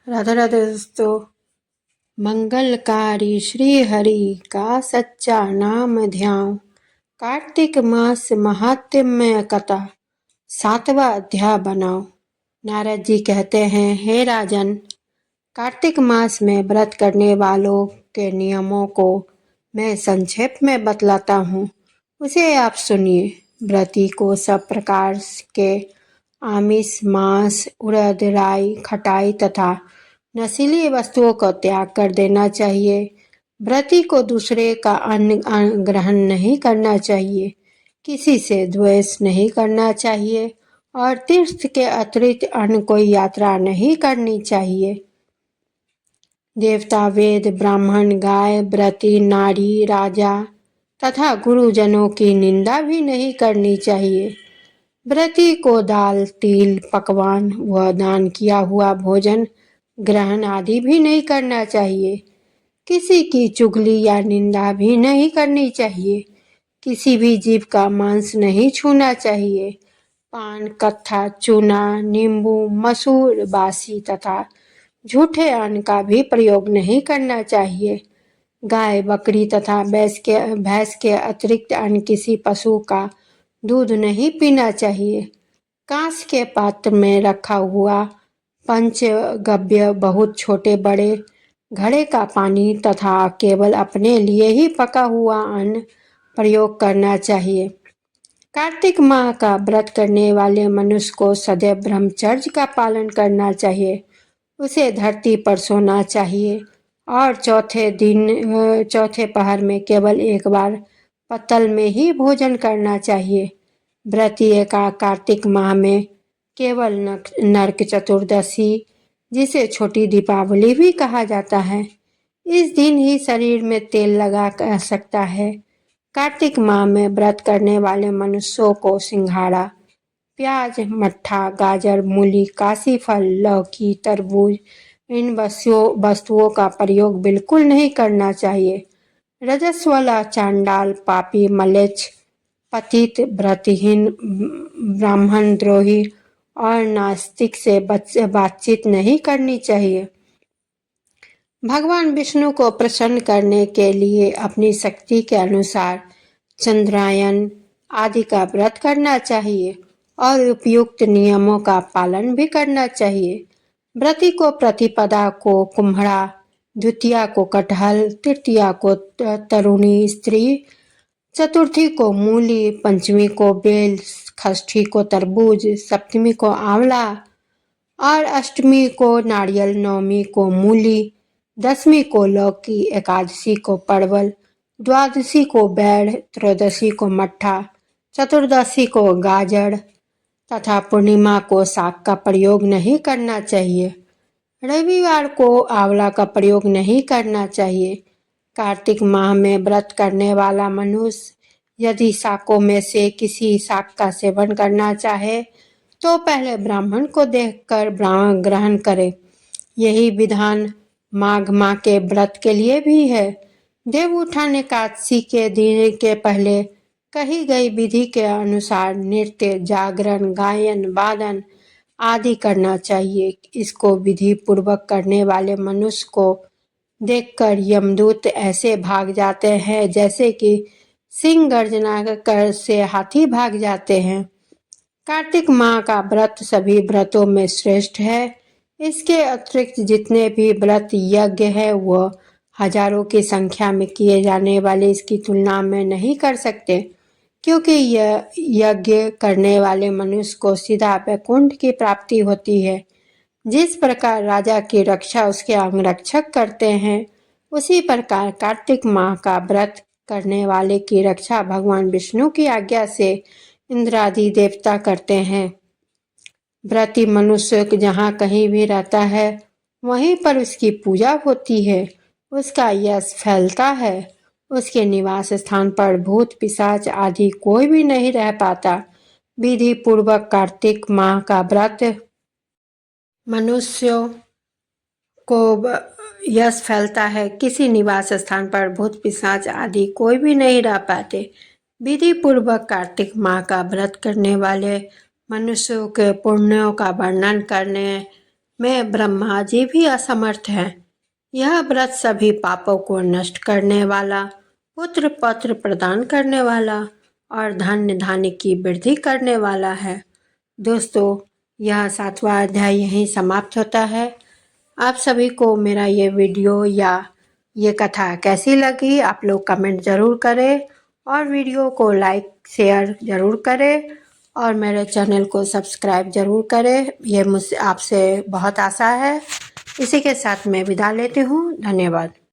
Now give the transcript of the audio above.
राधा राधा दोस्तों। मंगलकारी श्री हरि का सच्चा नाम ध्यान। कार्तिक मास महात्म्य कथा 7वां अध्याय बनाओ। नारद जी कहते हैं, हे राजन, कार्तिक मास में व्रत करने वालों के नियमों को मैं संक्षेप में बतलाता हूँ, उसे आप सुनिए। व्रती को सब प्रकार के आमिष, मांस, उड़द, राई, खटाई तथा नशीली वस्तुओं का त्याग कर देना चाहिए। व्रती को दूसरे का अन्न ग्रहण नहीं करना चाहिए, किसी से द्वेष नहीं करना चाहिए और तीर्थ के अतिरिक्त अन्य कोई यात्रा नहीं करनी चाहिए। देवता, वेद, ब्राह्मण, गाय, व्रती, नारी, राजा तथा गुरुजनों की निंदा भी नहीं करनी चाहिए। व्रती को दाल, तिल, पकवान व दान किया हुआ भोजन ग्रहण आदि भी नहीं करना चाहिए। किसी की चुगली या निंदा भी नहीं करनी चाहिए। किसी भी जीव का मांस नहीं छूना चाहिए। पान, कत्था, चूना, नींबू, मसूर, बासी तथा झूठे अन्न का भी प्रयोग नहीं करना चाहिए। गाय, बकरी तथा भैंस के अतिरिक्त अन्य किसी पशु का दूध नहीं पीना चाहिए। कांच के पात्र में रखा हुआ पंचगव्य, बहुत छोटे बड़े घड़े का पानी तथा केवल अपने लिए ही पका हुआ अन्न प्रयोग करना चाहिए। कार्तिक माह का व्रत करने वाले मनुष्य को सदैव ब्रह्मचर्य का पालन करना चाहिए। उसे धरती पर सोना चाहिए और चौथे पहर में केवल एक बार पत्तल में ही भोजन करना चाहिए। व्रती का कार्तिक माह में केवल नरक चतुर्दशी, जिसे छोटी दीपावली भी कहा जाता है, इस दिन ही शरीर में तेल लगा सकता है। कार्तिक माह में व्रत करने वाले मनुष्यों को सिंघाड़ा, प्याज, मट्ठा, गाजर, मूली, काशी फल, लौकी, तरबूज इन वस्तुओं का प्रयोग बिल्कुल नहीं करना चाहिए। रजस्वला, चांडाल, पापी, म्लेच्छ, पतित, व्रतहीन, ब्राह्मण द्रोही और नास्तिक से बातचीत नहीं करनी चाहिए। भगवान विष्णु को प्रसन्न करने के लिए अपनी शक्ति के अनुसार चंद्रायन आदि का व्रत करना चाहिए और उपयुक्त नियमों का पालन भी करना चाहिए। व्रती को प्रतिपदा को कुम्हड़ा, द्वितीया को कटहल, तृतीया को तरुणी स्त्री, चतुर्थी को मूली, पंचमी को बेल, षष्ठी को तरबूज, सप्तमी को आंवला और अष्टमी को नारियल, नवमी को मूली, दसवीं को लौकी, एकादशी को परवल, द्वादशी को बैर, त्रयोदशी को मट्ठा, चतुर्दशी को गाजर तथा पूर्णिमा को साग का प्रयोग नहीं करना चाहिए। रविवार को आंवला का प्रयोग नहीं करना चाहिए। कार्तिक माह में व्रत करने वाला मनुष्य यदि शाकों में से किसी शाक का सेवन करना चाहे तो पहले ब्राह्मण को देखकर ग्रहण करे। यही विधान माघ माह के व्रत के लिए भी है। देवउठान एकादशी के दिन के पहले कही गई विधि के अनुसार नृत्य, जागरण, गायन, वादन आदि करना चाहिए। इसको विधि पूर्वक करने वाले मनुष्य को देखकर यमदूत ऐसे भाग जाते हैं जैसे कि सिंह गर्जना कर से हाथी भाग जाते हैं। कार्तिक माह का व्रत सभी व्रतों में श्रेष्ठ है। इसके अतिरिक्त जितने भी व्रत यज्ञ है वह हजारों की संख्या में किए जाने वाले इसकी तुलना में नहीं कर सकते, क्योंकि यह यज्ञ करने वाले मनुष्य को सीधा वैकुंठ की प्राप्ति होती है। जिस प्रकार राजा की रक्षा उसके अंगरक्षक करते हैं, उसी प्रकार कार्तिक माह का व्रत करने वाले की रक्षा भगवान विष्णु की आज्ञा से इंद्रादि देवता करते हैं। व्रती मनुष्य जहाँ कहीं भी रहता है वहीं पर उसकी पूजा होती है, उसका यश फैलता है। उसके निवास स्थान पर भूत, पिशाच आदि कोई भी नहीं रह पाता। विधि पूर्वक कार्तिक माह का व्रत मनुष्यों को यश फैलता है। किसी निवास स्थान पर भूत, पिशाच आदि कोई भी नहीं रह पाते। विधि पूर्वक कार्तिक माह का व्रत करने वाले मनुष्यों के पुण्यों का वर्णन करने में ब्रह्मा जी भी असमर्थ हैं। यह व्रत सभी पापों को नष्ट करने वाला, पुत्र पौत्र प्रदान करने वाला और धन्य धान्य की वृद्धि करने वाला है। दोस्तों, यह 7वां अध्याय यहीं समाप्त होता है। आप सभी को मेरा ये वीडियो या ये कथा कैसी लगी आप लोग कमेंट ज़रूर करें और वीडियो को लाइक शेयर ज़रूर करें और मेरे चैनल को सब्सक्राइब ज़रूर करें। ये मुझसे आपसे बहुत आशा है। इसी के साथ मैं विदा लेती हूँ। धन्यवाद।